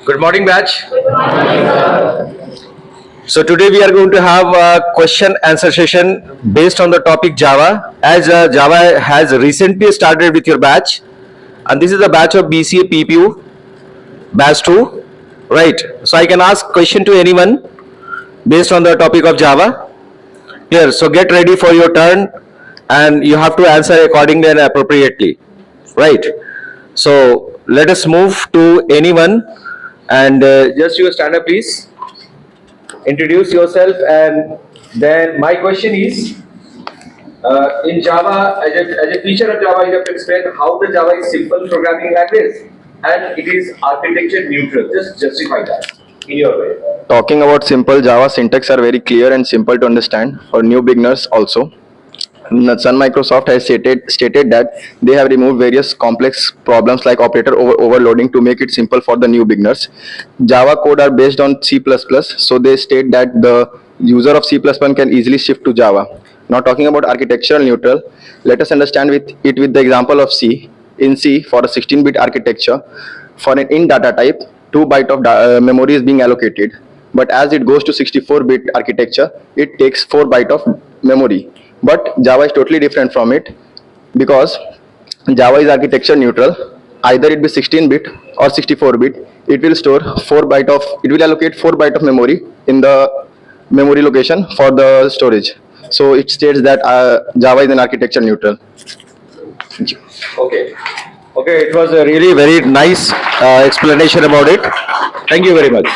Good morning, batch. So today we are going to have a question answer session based on the topic Java. As Java has recently started with your batch, and this is the batch of BCA PPU batch 2, right? So I can ask question to anyone based on the topic of Java. Here, so get ready for your turn, and you have to answer accordingly and appropriately, right? So let us move to anyone, and just you stand up, please. Introduce yourself, and then my question is, in Java, as a feature of Java, you have to explain how the Java is simple programming language and it is architecture neutral. Just justify that in your way. Talking about simple Java syntax are very clear and simple to understand for new beginners also. Sun Microsoft has stated that they have removed various complex problems like operator overloading to make it simple for the new beginners. Java code are based on C++, so they state that the user of C++ can easily shift to Java. Now talking about architectural neutral, let us understand with the example of C. In C, for a 16-bit architecture, for an int data type, 2 bytes of memory is being allocated. But as it goes to 64-bit architecture, it takes 4 bytes of memory. But Java is totally different from it because Java is architecture neutral. Either it be 16-bit or 64-bit, it will allocate 4 bytes of memory in the memory location for the storage. So it states that Java is an architecture neutral. Thank you. Okay. Okay, it was a really very nice explanation about it. Thank you very much.